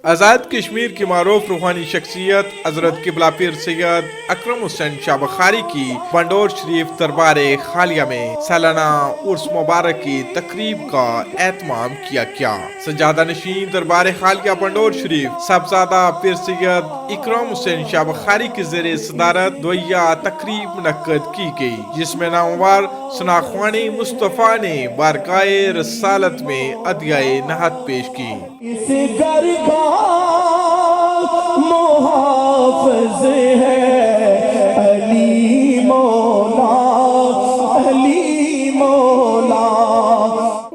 آزاد کشمیر کی معروف روحانی شخصیت حضرت قبلہ پیر سید اکرم حسین شاہ بخاری کی بنڈور شریف دربار خالیہ میں سالانہ عرس مبارک کی تقریب کا اہتمام کیا گیا۔ سجادہ نشین دربار خالیہ بنڈور شریف صاحبزادہ پیر سید اکرم حسین شاہ بخاری کی زیر صدارت دویہ تقریب منعقد کی گئی، جس میں نامور ثناءخوان مصطفیٰ نے بارگاہ رسالت میں عطیہ نہت پیش کی۔ اس گھر کا محافظ ہے علی مولا، علی مولا۔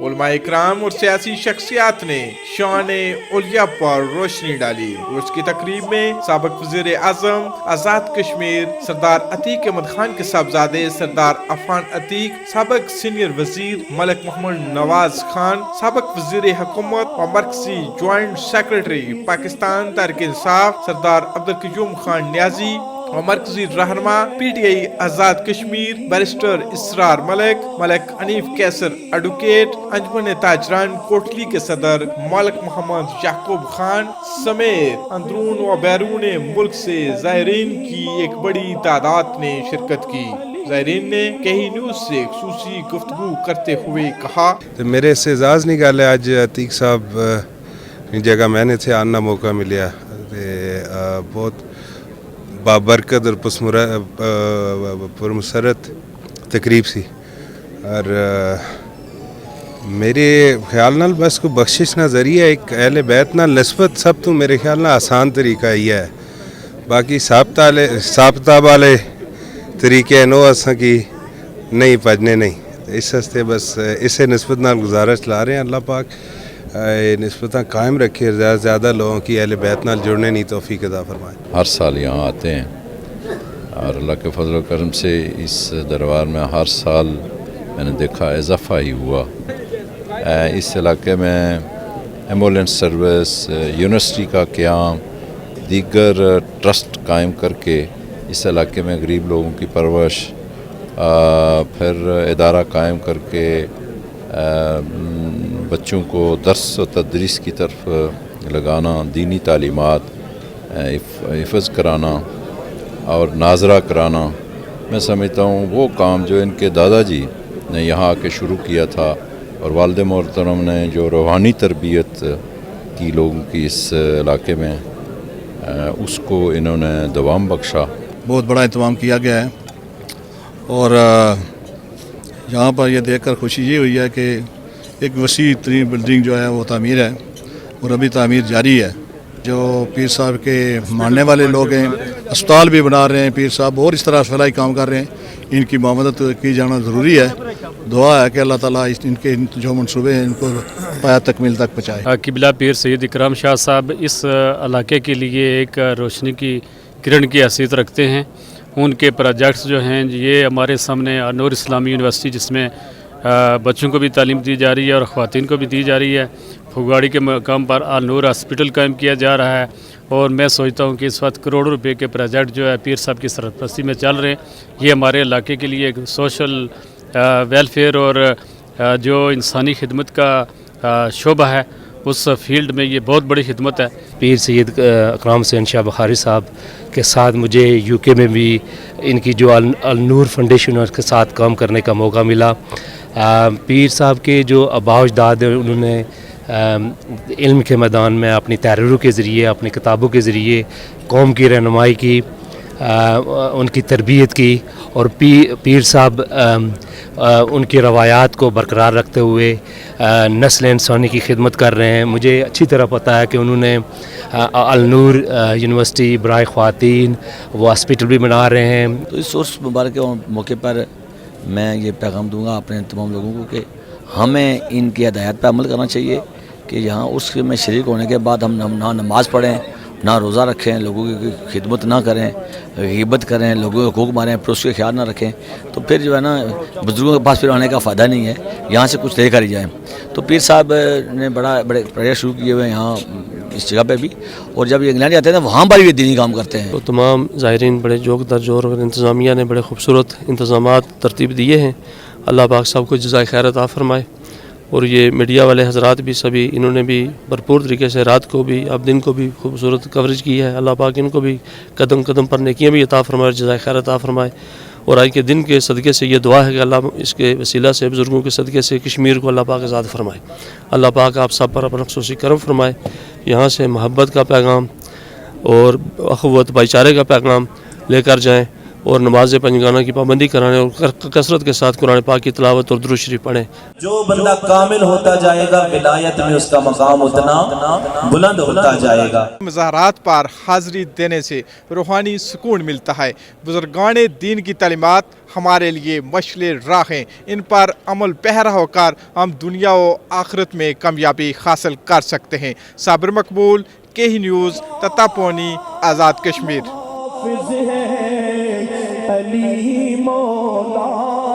علماء اکرام اور سیاسی شخصیات نے شان اولیاء پر روشنی ڈالی۔ عرس کی تقریب میں سابق وزیر اعظم آزاد کشمیر سردار عتیق احمد خان کے صاحبزادے سردار عفان عتیق، سابق سینئر وزیر ملک محمد نواز خان، سابق وزیر حکومت اور مرکزی جوائنٹ سیکرٹری پاکستان تحریک انصاف سردار عبدالقیوم خان نیازی اور مرکزی رہنما P T I Azad Kashmir barrister Israr Malik, Malik Hanif Kaiser advocate, انجمن تاجران کوٹلی کے صدر ملک محمد یعقوب خان سمیت اندرون و بیرون ملک سے زائرین کی ایک بڑی تعداد نے شرکت کی۔ زائرین نے کہیں نیوز سے خصوصی گفتگو کرتے ہوئے کہا، میرے سے اعزاز نکالے آج عتیق صاحب جگہ میں نے تھے آنا موقع ملیا، بہت بابرکت اور پرمسرت تقریب سی، اور میرے خیال نال بس کو بخشش نہ ذریعہ ایک اہل بیت نال نسبت سب تو میرے خیال نال آسان طریقہ ہی ہے، باقی ثابتہ والے طریقے نو اساں کی نہیں پجنے نہیں، اس ہستے بس اسے نسبت نال گزارش لا رہے ہیں اللہ پاک نسبتاں قائم رکھے، زیادہ سے زیادہ لوگوں کی اہل بیت نال جڑنے نہیں توفیق عطا فرمائے۔ ہر سال یہاں آتے ہیں اور اللہ کے فضل و کرم سے اس دربار میں ہر سال میں نے دیکھا اضافہ ہی ہوا۔ اس علاقے میں ایمبولینس سروس، یونیورسٹی کا قیام، دیگر ٹرسٹ قائم کر کے اس علاقے میں غریب لوگوں کی پرورش، پھر ادارہ قائم کر کے بچوں کو درس و تدریس کی طرف لگانا، دینی تعلیمات حفظ کرانا اور ناظرہ کرانا، میں سمجھتا ہوں وہ کام جو ان کے دادا جی نے یہاں آ کے شروع کیا تھا اور والد محترم نے جو روحانی تربیت کی لوگوں کی اس علاقے میں، اس کو انہوں نے دوام بخشا۔ بہت بڑا اہتمام کیا گیا ہے اور یہاں پر یہ دیکھ کر خوشی یہ ہوئی ہے کہ ایک وسیع ترین بلڈنگ جو ہے وہ تعمیر ہے اور ابھی تعمیر جاری ہے۔ جو پیر صاحب کے ماننے والے لوگ ہیں اسپتال بھی بنا رہے ہیں پیر صاحب، اور اس طرح فلاحی کام کر رہے ہیں، ان کی معاونت کی جانا ضروری ہے۔ دعا ہے کہ اللہ تعالیٰ ان کے جو منصوبے ہیں ان کو پایہ تکمیل تک پہنچائے۔ قبلہ پیر سید اکرم شاہ صاحب اس علاقے کے لیے ایک روشنی کی کرن کی حیثیت رکھتے ہیں۔ ان کے پروجیکٹس جو ہیں یہ ہمارے سامنے نور اسلامی یونیورسٹی، جس میں بچوں کو بھی تعلیم دی جا رہی ہے اور خواتین کو بھی دی جا رہی ہے، پھگواڑی کے مقام پر نور ہاسپٹل قائم کیا جا رہا ہے، اور میں سوچتا ہوں کہ اس وقت کروڑوں روپے کے پروجیکٹ جو ہے پیر صاحب کی سرپرستی میں چل رہے ہیں۔ یہ ہمارے علاقے کے لیے ایک سوشل ویلفیئر اور جو انسانی خدمت کا شعبہ ہے، اس فیلڈ میں یہ بہت بڑی خدمت ہے۔ پیر سید اکرم حسین شاہ بخاری صاحب کے ساتھ مجھے یو کے میں بھی ان کی جو النور فاؤنڈیشن کے ساتھ کام کرنے کا موقع ملا۔ پیر صاحب کے جو آباء و اجداد ہیں انہوں نے علم کے میدان میں اپنی تحریروں کے ذریعے، اپنی کتابوں کے ذریعے قوم کی رہنمائی کی، ان کی تربیت کی، اور پیر صاحب ان کی روایات کو برقرار رکھتے ہوئے نسل انسانی کی خدمت کر رہے ہیں۔ مجھے اچھی طرح پتہ ہے کہ انہوں نے النور یونیورسٹی برائے خواتین وہ ہاسپٹل بھی بنا رہے ہیں۔ تو اس عرس مبارک کے موقع پر میں یہ پیغام دوں گا اپنے تمام لوگوں کو کہ ہمیں ان کی ہدایات پہ عمل کرنا چاہیے کہ یہاں عرس میں شریک ہونے کے بعد ہم نہ نماز پڑھیں، نہ روزہ رکھیں، لوگوں کی خدمت نہ کریں، غیبت کریں، لوگوں کے حقوق ماریں، پھر اس کے خیال نہ رکھیں، تو پھر جو ہے نا بزرگوں کے پاس پھر آنے کا فائدہ نہیں ہے، یہاں سے کچھ لے کر ہی جائیں۔ تو پیر صاحب نے بڑے پروجیکٹ شروع کیے ہوئے ہیں یہاں اس جگہ پہ بھی، اور جب یہ انگلینڈ جاتے ہیں وہاں پر بھی دینی کام کرتے ہیں۔ تو تمام زائرین بڑے جوک در جوور اور انتظامیہ نے بڑے خوبصورت انتظامات ترتیب دیے ہیں، اللہ پاک سب کو جزائے خیر عطا فرمائے۔ اور یہ میڈیا والے حضرات بھی سبھی انہوں نے بھی بھرپور طریقے سے رات کو بھی اب دن کو بھی خوبصورت کوریج کی ہے. اللہ پاک ان کو بھی قدم قدم پر نیکیاں بھی عطا فرمائے اور جزائے خیر عطا فرمائے. اور آج کے دن کے صدقے سے یہ دعا ہے کہ اللہ اس کے وسیلہ سے بزرگوں کے صدقے سے کشمیر کو اللہ پاک آزاد فرمائے. اللہ پاک آپ سب پر اپنا خصوصی کرم فرمائے. یہاں سے محبت کا پیغام اور اخوت بھائی چارے کا پیغام لے کر جائیں اور نماز پنجگانہ کی پابندی کرانے اور کثرت کے ساتھ قرآن پاک کی تلاوت اور درود شریف پڑھیں. جو بندہ کامل ہوتا جائے گا ولایت میں اس کا مقام اتنا بلند ہوتا جائے گا. مظاہرات پر حاضری دینے سے روحانی سکون ملتا ہے. بزرگان دین کی تعلیمات ہمارے لیے مشعل راہ ہیں. ان پر عمل پیرا ہو کر ہم دنیا و آخرت میں کامیابی حاصل کر سکتے ہیں. صابر مقبول، KE نیوز، تتاپونی، آزاد کشمیر. علی مولا